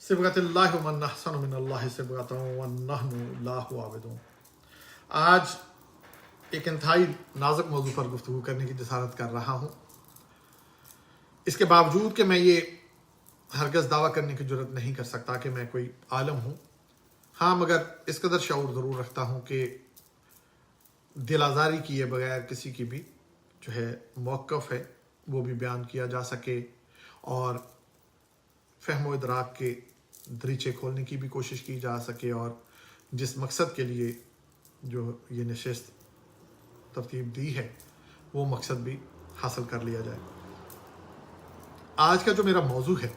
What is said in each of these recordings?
सिबगतिल्लाह व मन अहसन मिनल्लाहि सिबगतन व नहनु लाहु आबिदून। आज एक इंतहाई नाजुक मौजू पर गुफ्तगू करने की जसारत कर रहा हूँ। इसके बावजूद कि मैं ये हरगज़ दावा करने की जुर्रत नहीं कर सकता कि मैं कोई आलम हूँ, हाँ मगर इस कदर शऊर ज़रूर रखता हूँ कि दिल आज़ारी किए बगैर किसी की भी जो है मौक़िफ़ है वो भी बयान किया जा सके और फ़हम व इदराक के दरीचे खोलने की भी कोशिश की जा सके और जिस मकसद के लिए जो ये नशिस्त तरतीब दी है वो मकसद भी हासिल कर लिया जाए। आज का जो मेरा मौजू है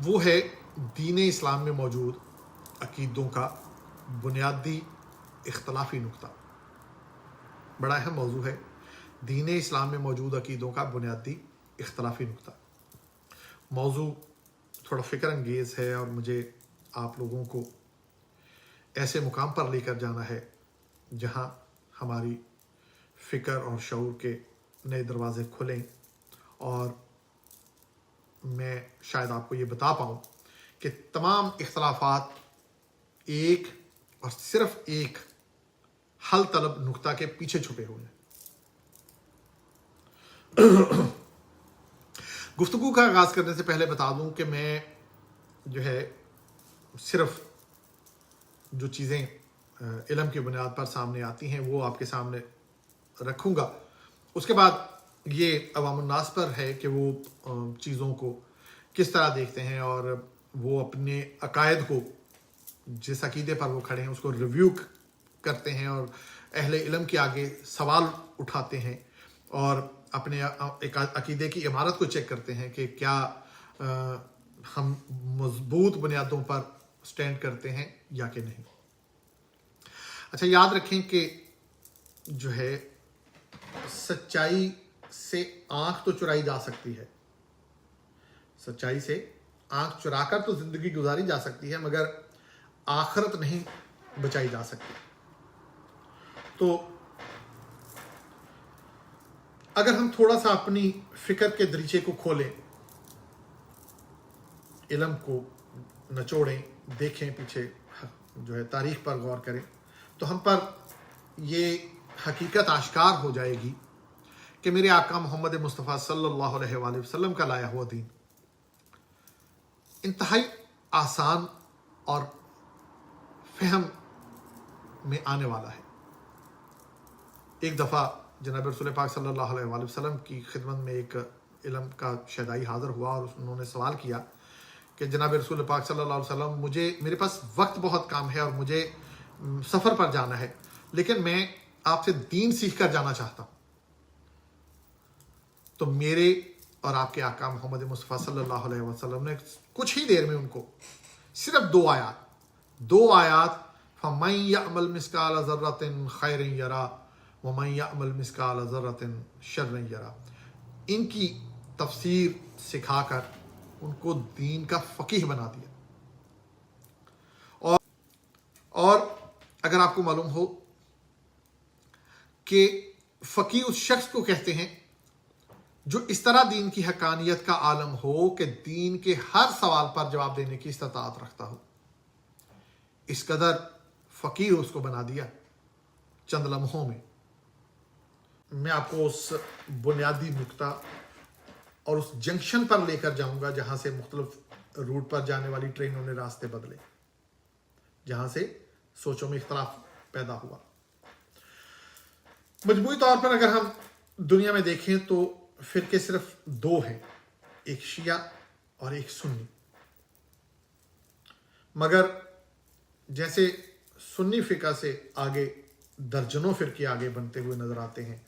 वो है दीन इस्लाम में मौजूद अकीदों का बुनियादी इख्तलाफी नुक्ता। बड़ा अहम मौजू है, दीन इस्लाम में मौजूद अकीदों का बुनियादी इख्तलाफी नुक्ता। मौजू थोड़ा फ़िक्र अंगेज़ है और मुझे आप लोगों को ऐसे मुकाम पर लेकर जाना है जहां हमारी फ़िक्र और शऊर के नए दरवाज़े खुलें और मैं शायद आपको ये बता पाऊँ कि तमाम इख्तलाफात एक और सिर्फ एक हल तलब नुक्ता के पीछे छुपे हुए हैं। गुफ्तगू का आगाज़ करने से पहले बता दूं कि मैं जो है सिर्फ जो चीज़ें इल्म की बुनियाद पर सामने आती हैं वो आपके सामने रखूँगा। उसके बाद ये अवामुन्नास पर है कि वो चीज़ों को किस तरह देखते हैं और वो अपने अकायद को जिस अकीदे पर वो खड़े हैं उसको रिव्यू करते हैं और अहले इल्म के आगे सवाल उठाते हैं और अपने एक अकीदे की इमारत को चेक करते हैं कि क्या हम मजबूत बुनियादों पर स्टैंड करते हैं या कि नहीं। अच्छा, याद रखें कि जो है सच्चाई से आंख तो चुराई जा सकती है, सच्चाई से आंख चुराकर तो जिंदगी गुजारी जा सकती है मगर आखिरत नहीं बचाई जा सकती। तो अगर हम थोड़ा सा अपनी फिक्र के दरीचे को खोलें, इल्म को नचोड़ें, देखें, पीछे जो है तारीख पर गौर करें तो हम पर ये हकीकत आश्कार हो जाएगी कि मेरे आका मोहम्मद मुस्तफ़ा सल्लल्लाहु अलैहि वसल्लम का लाया हुआ दीन इंतहाई आसान और फहम में आने वाला है। एक दफ़ा जनाब रसूल पाक सल्लल्लाहु अलैहि वसल्लम की खिदमत में एक इल्म का शहदाई हाज़िर हुआ और उन्होंने सवाल किया कि जनाब रसूल पाक सल्लल्लाहु अलैहि वसल्लम, मेरे पास वक्त बहुत कम है और मुझे सफ़र पर जाना है, लेकिन मैं आपसे दीन सीख कर जाना चाहता हूँ। तो मेरे और आपके आका मोहम्मद मुस्तफ़ा सल्लल्लाहु अलैहि वसल्लम ने कुछ ही देर में उनको सिर्फ दो आयात फमन यअमल मिस्काल ज़र्रतिन खैरन यरा व मन यअमल मिस्काल ज़र्रतिन शर्रन यरा, इनकी तफसीर सिखाकर उनको दीन का फ़कीह बना दिया। और अगर आपको मालूम हो कि फ़कीह उस शख्स को कहते हैं जो इस तरह दीन की हकानियत का आलम हो कि दीन के हर सवाल पर जवाब देने की इस्तात रखता हो। इस कदर फ़कीह उसको बना दिया चंद लम्हों में। मैं आपको उस बुनियादी नुक्ता और उस जंक्शन पर लेकर जाऊंगा जहां से मुख्तलिफ रूट पर जाने वाली ट्रेनों ने रास्ते बदले, जहां से सोचों में इख्तलाफ पैदा हुआ। मजमूई तौर पर अगर हम दुनिया में देखें तो फिरके सिर्फ दो हैं, एक शिया और एक सुन्नी। मगर जैसे सुन्नी फ़िक़ा से आगे दर्जनों फ़िरके आगे बनते हुए नज़र आते हैं,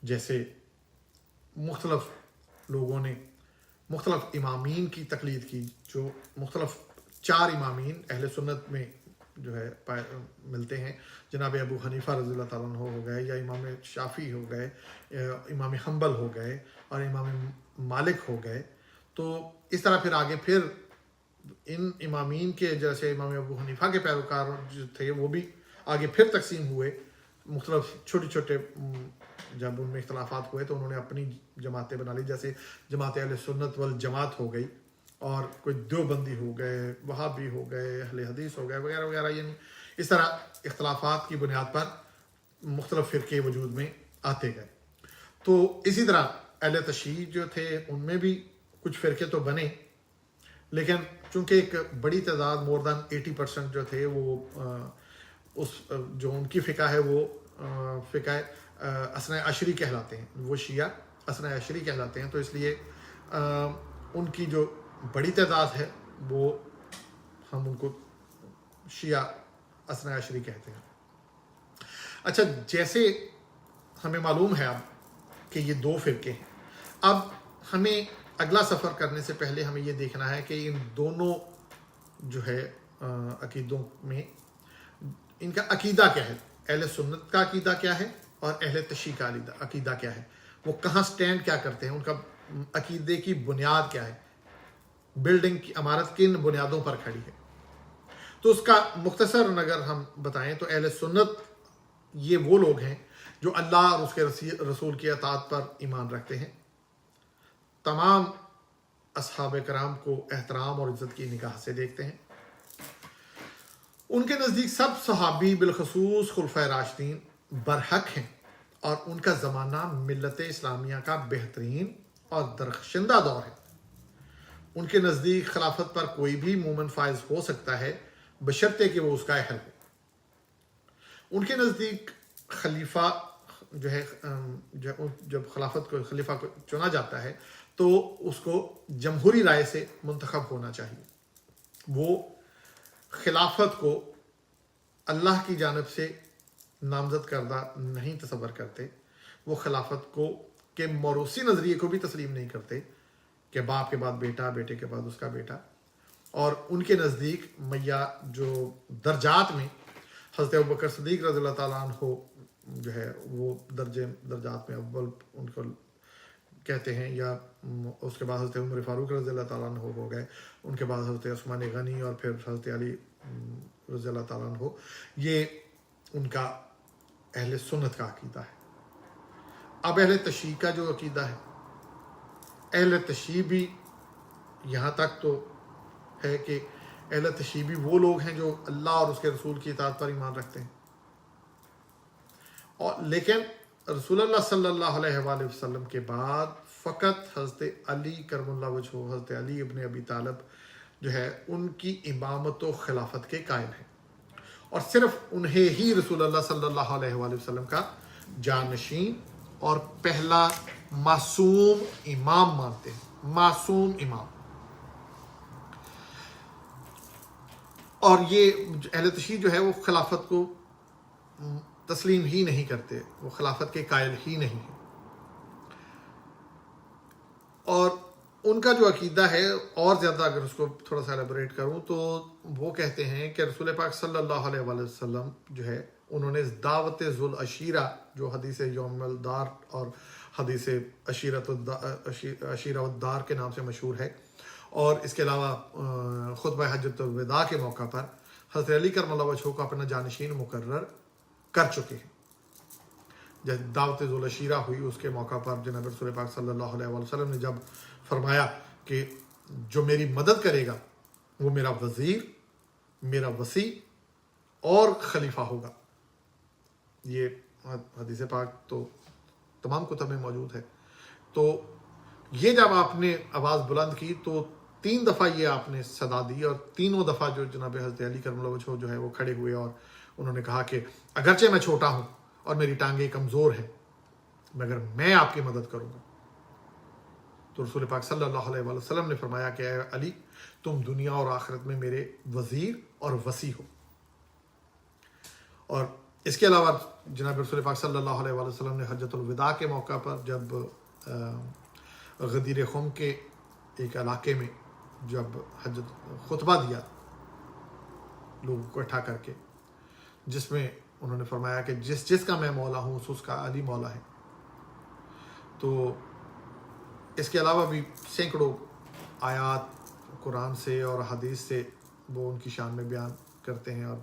जैसे मुख्तलिफ लोगों ने मुख्तलिफ इमामीन की तकलीद की, जो मुख्तलिफ 4 इमामीन अहले सुन्नत में जो है मिलते हैं। जनाब अबू हनीफ़ा रज़ियल्लाहु ताला अन्हु हो गए, या इमाम शाफ़ी हो गए, इमाम हम्बल हो गए और इमाम मालिक हो गए। तो इस तरह फिर आगे फिर इन इमामीन के जैसे इमाम अबू हनीफ़ा के पैरोकार जो थे वो भी आगे फिर तकसीम हुए। मुख्तलिफ छोटे छोटे जब उनमें इख्तलाफात हुए तो उन्होंने अपनी जमातें बना ली, जैसे जमात अहले सुन्नत वल जमात हो गई, اور کوئی دیوبندی ہو گئے، وہابی ہو گئے، اہل حدیث ہو گئے وغیرہ وغیرہ، یعنی اس طرح اختلافات کی بنیاد پر مختلف فرقے وجود میں آتے گئے۔ تو اسی طرح اہل تشیع جو تھے ان میں بھی کچھ فرقے تو بنے، لیکن چونکہ ایک بڑی تعداد مور دین 80% جو تھے وہ اس جو ان کی فقہ ہے وہ فقہ اثنا عشری کہلاتے ہیں، وہ شیعہ اثنا عشری کہلاتے ہیں، تو اس لیے ان کی جو بڑی تعداد ہے وہ ہم ان کو شیعہ اثنا عشری کہتے ہیں۔ اچھا، جیسے ہمیں معلوم ہے اب کہ یہ دو فرقے ہیں، اب ہمیں اگلا سفر کرنے سے پہلے ہمیں یہ دیکھنا ہے کہ ان دونوں جو ہے عقیدوں میں ان کا عقیدہ کیا ہے، اہل سنت کا عقیدہ کیا ہے اور اہل تشیع کا عقیدہ کیا ہے، وہ کہاں سٹینڈ کیا کرتے ہیں، ان کا عقیدے کی بنیاد کیا ہے، بلڈنگ کی عمارت کن بنیادوں پر کھڑی ہے۔ تو اس کا مختصر اگر ہم بتائیں تو اہل سنت یہ وہ لوگ ہیں جو اللہ اور اس کے رسول کی اطاعت پر ایمان رکھتے ہیں، تمام اصحاب کرام کو احترام اور عزت کی نگاہ سے دیکھتے ہیں، ان کے نزدیک سب صحابی بالخصوص خلفائے راشدین برحق ہیں، اور ان کا زمانہ ملت اسلامیہ کا بہترین اور درخشندہ دور ہے۔ ان کے نزدیک خلافت پر کوئی بھی مومن فائز ہو سکتا ہے بشرطے کہ وہ اس کا اہل ہو۔ ان کے نزدیک خلیفہ جو ہے جب خلافت کو خلیفہ کو چنا جاتا ہے تو اس کو جمہوری رائے سے منتخب ہونا چاہیے۔ وہ خلافت کو اللہ کی جانب سے نامزد کردہ نہیں تصور کرتے، وہ خلافت کو کے موروثی نظریے کو بھی تسلیم نہیں کرتے کہ باپ کے بعد بیٹا، بیٹے کے بعد اس کا بیٹا، اور ان کے نزدیک میاں جو درجات میں حضرت ابوبکر صدیق رضی اللہ تعالیٰ عنہ جو ہے وہ درجات میں اول ان کو کہتے ہیں، یا اس کے بعد حضرت عمر فاروق رضی اللہ تعالیٰ عنہ ہو گئے، ان کے بعد حضرت عثمان غنی اور پھر حضرت علی رضی اللہ تعالیٰ عنہ، یہ ان کا اہل سنت کا عقیدہ ہے۔ اب اہل تشیع کا جو عقیدہ ہے، اہل تشیع بھی یہاں تک تو ہے کہ اہل تشیع بھی وہ لوگ ہیں جو اللہ اور اس کے رسول کی اطاعت پر ایمان رکھتے ہیں، اور لیکن رسول اللہ صلی اللہ علیہ وآلہ وسلم کے بعد فقط حضرت علی کرم اللہ وجہہ، حضرت علی ابن ابی طالب جو ہے ان کی امامت و خلافت کے قائل ہیں، اور صرف انہیں ہی رسول اللہ صلی اللہ علیہ وآلہ وسلم کا جانشین اور پہلا معصوم امام مانتے ہیں، معصوم امام۔ اور یہ اہل تشیع جو ہے وہ خلافت کو تسلیم ہی نہیں کرتے، وہ خلافت کے قائل ہی نہیں ہیں، اور ان کا جو عقیدہ ہے اور زیادہ اگر اس کو تھوڑا سا ایلیبوریٹ کروں تو وہ کہتے ہیں کہ رسول پاک صلی اللہ علیہ وآلہ وسلم جو ہے انہوں نے دعوت ذو العشیرہ، جو حدیث یوم الدار اور حدیث عشیرہ الدار کے نام سے مشہور ہے، اور اس کے علاوہ خطبہ حجۃ الوداع کے موقع پر حضرت علی کرم اللہ وجہہ کو اپنا جانشین مقرر کر چکے ہیں۔ جب دعوت ذو العشیرہ ہوئی اس کے موقع پر جناب رسول پاک صلی اللہ علیہ وسلم نے جب فرمایا کہ جو میری مدد کرے گا وہ میرا وزیر، میرا وصی اور خلیفہ ہوگا۔ یہ حدیث پاک تو تمام کتب میں موجود ہے۔ تو یہ جب آپ نے آواز بلند کی تو 3 دفعہ یہ آپ نے صدا دی، اور تینوں دفعہ جو جناب حضرت علی کرم اللہ وجہہ جو ہے وہ کھڑے ہوئے اور انہوں نے کہا کہ اگرچہ میں چھوٹا ہوں اور میری ٹانگیں کمزور ہیں مگر میں آپ کی مدد کروں گا۔ تو رسول پاک صلی اللہ علیہ وآلہ وسلم نے فرمایا کہ اے علی، تم دنیا اور آخرت میں میرے وزیر اور وصی ہو۔ اور اس کے علاوہ جناب رسول پاک صلی اللہ علیہ وآلہ وسلم نے حجۃ الوداع کے موقع پر جب غدیر خم کے ایک علاقے میں جب خطبہ دیا لوگوں کو اکٹھا کر کے، جس میں انہوں نے فرمایا کہ جس کا میں مولا ہوں اس کا علی مولا ہے۔ تو اس کے علاوہ بھی سینکڑوں آیات قرآن سے اور حدیث سے وہ ان کی شان میں بیان کرتے ہیں اور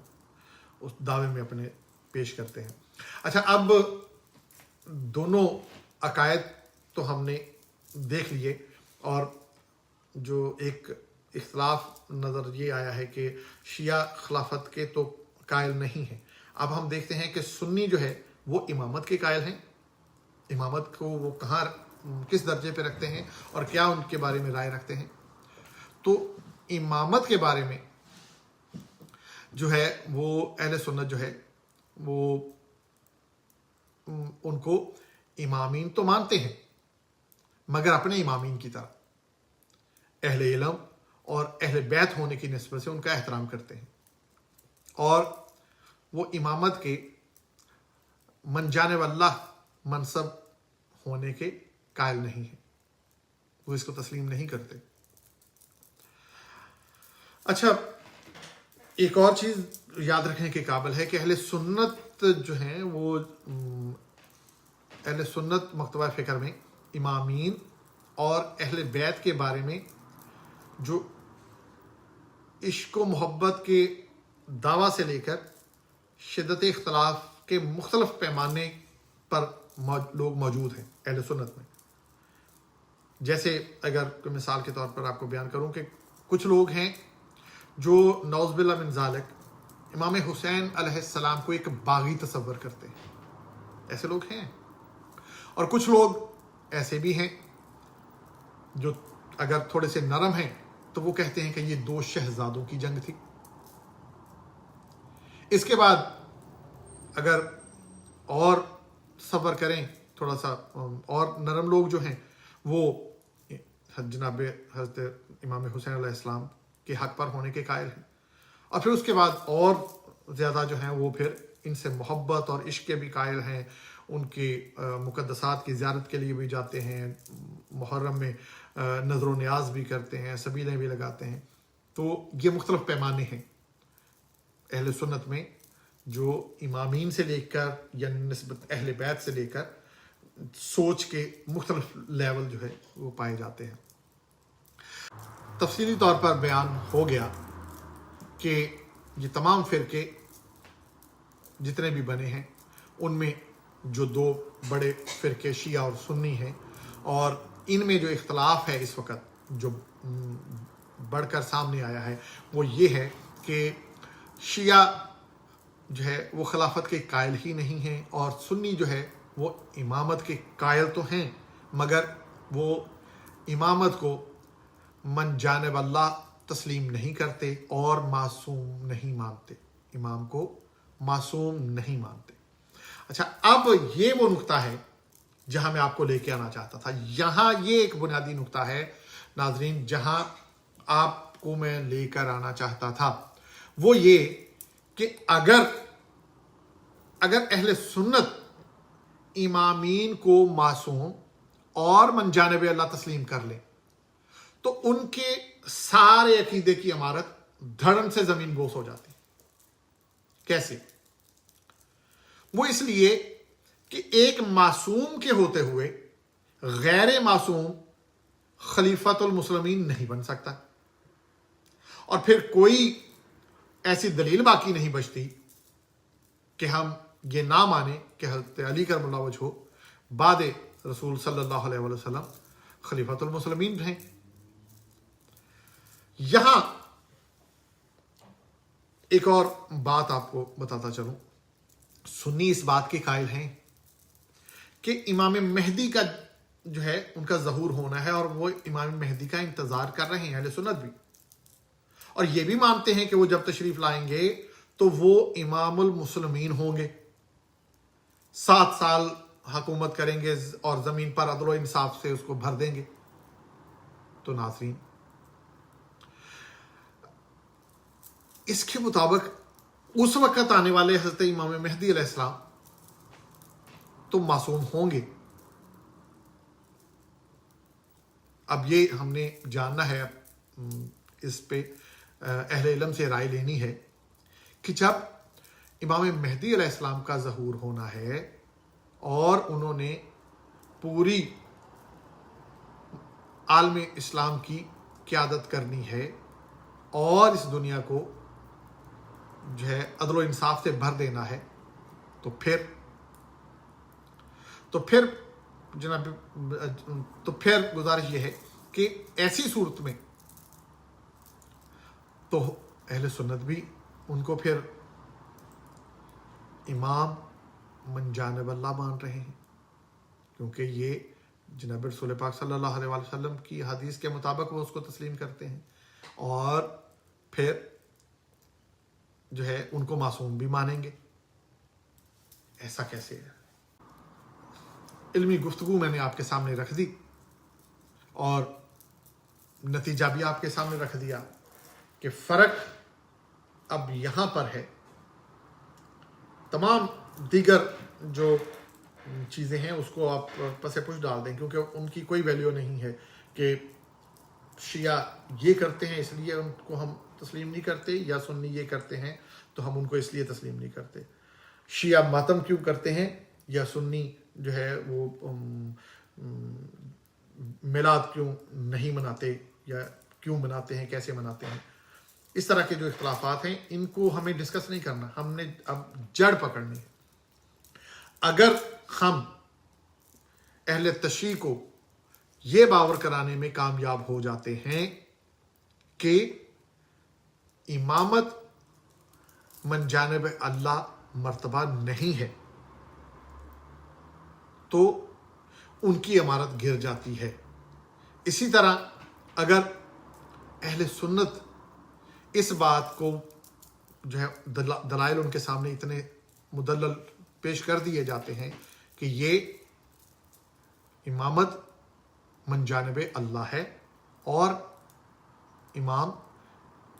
اس دعوے میں اپنے پیش کرتے ہیں۔ اچھا، اب دونوں عقائد تو ہم نے دیکھ لیے، اور جو ایک इख्तलाफ नज़र ये आया है कि शिया खिलाफत के तो कायल नहीं हैं। अब हम देखते हैं कि सुन्नी जो है वो इमामत के कायल हैं। इमामत को वो कहाँ किस दर्जे पे रखते हैं और क्या उनके बारे में राय रखते हैं। तो इमामत के बारे में जो है वो अहले सुन्नत जो है वो उनको इमामीन तो मानते हैं मगर अपने इमामीन की तरह अहले इल्म और अहले बैत होने की निस्बत से उनका एहतराम करते हैं और वो इमामत के मन जाने वाला मनसब होने के कायल नहीं है, वो इसको तस्लीम नहीं करते। अच्छा, एक और चीज याद रखने के काबिल है कि अहले सुन्नत जो हैं वो अहले सुन्नत मकतबा फ़िक्र में इमामीन और अहले बैत के बारे में जो इश्क व मोहब्बत के दावा से लेकर शिद्दत इख्तलाफ के मुख्तलिफ पैमाने पर लोग मौजूद हैं अहले सुन्नत में। जैसे अगर कोई मिसाल के तौर पर आपको बयान करूं कि कुछ लोग हैं जो नौज़बिल्लाह मिन ज़ालिक इमाम हुसैन अलैहिस्सलाम को एक बागी तसव्वुर करते हैं, ऐसे लोग हैं। और कुछ लोग ऐसे भी हैं जो अगर थोड़े से नरम हैं तो वो कहते हैं कि ये दो शहजादों की जंग थी। इसके बाद अगर और सब्र करें थोड़ा सा, और नरम लोग जो हैं वो जनाब हज़रत इमाम हुसैन अलैहिस्सलाम के हक पर होने के कायल हैं। और फिर उसके बाद और ज़्यादा जो हैं वो फिर इनसे मोहब्बत और इश्क के भी कायल हैं, उनके मुक़द्दसात की ज़ियारत के लिए भी जाते हैं, मुहर्रम में नज़र न्याज भी करते हैं, सबीलें भी लगाते हैं। तो ये मुख्तलिफ पैमाने हैं अहले सुन्नत में जो इमामीन से लेकर या निस्बत अहले बैत से लेकर सोच के मुख्तलिफ लेवल जो है वो पाए जाते हैं। तफसीली तौर पर बयान हो गया कि ये तमाम फ़िरके जितने भी बने हैं उनमें जो दो बड़े फ़िरके शिया और सुन्नी हैं, और इनमें जो इख्तलाफ है इस वक्त जो बढ़कर सामने आया है वो ये है कि शिया जो है वो खिलाफत के कायल ही नहीं हैं और सुन्नी जो है वो इमामत के कायल तो हैं मगर वो इमामत को मन जाने वाला तस्लीम नहीं करते और मासूम नहीं मानते, इमाम को मासूम नहीं मानते। अच्छा, अब ये वो नुक्ता है जहां मैं आपको लेके आना चाहता था। यहां ये एक बुनियादी नुक्ता है नाजरीन जहां आपको मैं लेकर आना चाहता था, वो ये कि अगर अहले सुन्नत इमामीन को मासूम और मन जानिब अल्लाह तस्लीम कर ले तो उनके सारे अकीदे की इमारत धड़म से जमीन बोस हो जाती। कैसे? वो इसलिए कि एक मासूम के होते हुए गैर मासूम खलीफतुल मुस्लिमीन नहीं बन सकता, और फिर कोई ऐसी दलील बाकी नहीं बचती कि हम ये ना माने कि हज़रत अली करमुल्लाह वजहो बाद रसूल सल्लल्लाहु अलैहि वसल्लम खलीफतुल मुस्लिमीन हैं। यहां एक और बात आपको बताता चलूं, सुन्नी इस बात के कायल हैं कि इमाम मेहदी का जो है उनका ज़हूर होना है और वो इमाम मेहदी का इंतजार कर रहे हैं अहले सुन्नत भी, और ये भी मानते हैं कि वो जब तशरीफ लाएंगे तो वो इमामुल मुस्लिमीन होंगे, 7 साल हुकूमत करेंगे और जमीन पर अदल व इंसाफ से उसको भर देंगे। तो नाज़रीन, इसके मुताबिक उस वक्त आने वाले हज़रत इमाम मेहदी अलैहिस्सलाम तो मासूम होंगे। अब ये हमने जानना है, इस पे अहले इल्म से राय लेनी है कि जब इमाम मेहदी अलैहिस्सलाम का ज़हूर होना है और उन्होंने पूरी आलम इस्लाम की क़यादत करनी है और इस दुनिया को जो है अदल व इंसाफ से भर देना है, तो फिर गुजारिश ये है कि ऐसी सूरत में तो अहले सुन्नत भी उनको फिर इमाम मन जानिब अल्लाह मान रहे हैं, क्योंकि ये जनाब रसूल पाक सल्लल्लाहु अलैहि वसल्लम की हदीस के मुताबिक वो उसको तस्लीम करते हैं, और फिर जो है उनको मासूम भी मानेंगे। ऐसा कैसे है? इल्मी गुफ्तगू मैंने आपके सामने रख दी और नतीजा भी आपके सामने रख दिया कि फ़र्क अब यहाँ पर है। तमाम दीगर जो चीज़ें हैं उसको आप पसे पुश डाल दें, क्योंकि उनकी कोई वैल्यू नहीं है कि शिया ये करते हैं इसलिए उनको हम तस्लीम नहीं करते, या सुन्नी ये करते हैं तो हम उनको इसलिए तस्लीम नहीं करते। शिया मातम क्यों करते हैं, या सुन्नी जो है वो मिलाद क्यों नहीं मनाते, या क्यों मनाते हैं, कैसे मनाते हैं, इस तरह के जो इख्तलाफात हैं इनको हमें डिस्कस नहीं करना, हमने अब जड़ पकड़नी है। अगर हम अहले तशरीह को ये बावर कराने में कामयाब हो जाते हैं कि इमामत मन जानिब अल्लाह मर्तबा नहीं है, तो उनकी इमारत गिर जाती है। इसी तरह अगर अहले सुन्नत इस बात को जो है दलाइल उनके सामने इतने मुदल्लल पेश कर दिए जाते हैं कि ये इमामत मन जानिब अल्लाह है और इमाम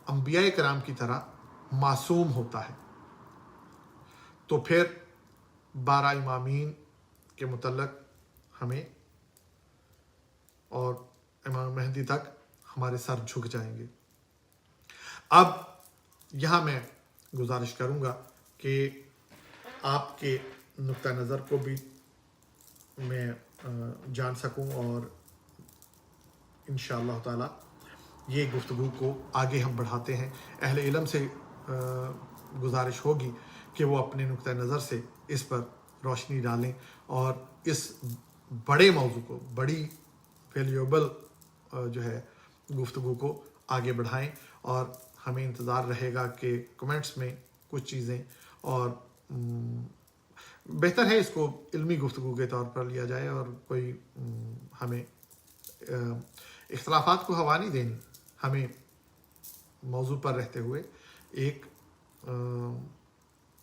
अंबिया कराम की तरह मासूम होता है, तो फिर 12 इमामीन के मुतल्लक हमें और इमाम मेहदी तक हमारे सर झुक जाएंगे। अब यहाँ मैं गुजारिश करूँगा कि आपके नुक्ता नज़र को भी मैं जान सकूँ, और इंशाअल्लाह ताला ये गुफ्तगू को आगे हम बढ़ाते हैं। अहले इल्म से गुजारिश होगी कि वो अपने नुक्ता नज़र से इस पर रोशनी डालें और इस बड़े मौजू को, बड़ी वैल्यूएबल जो है गुफ्तगू को आगे बढ़ाएं, और हमें इंतज़ार रहेगा कि कमेंट्स में कुछ चीज़ें, और बेहतर है इसको इल्मी गुफ्तगू के तौर पर लिया जाए, और कोई हमें इख्तलाफात को हवा नहीं देनी, हमें मौजू पर रहते हुए एक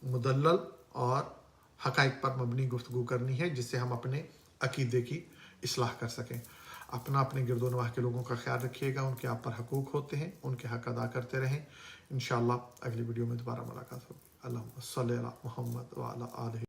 मुदल्लल और हक़ाइक़ पर मबनी गुफ्तगू करनी है, जिससे हम अपने अक़ीदे की इस्लाह कर सकें। अपना अपने गिरदोनवाह के लोगों का ख्याल रखिएगा, उनके आप पर हकूक़ होते हैं, उनके हक़ अदा करते रहें। इंशाअल्लाह अगली वीडियो में दोबारा मुलाकात होगी। अल्लाहुम्मा सल्ली अला मुहम्मद व अला आलिहि।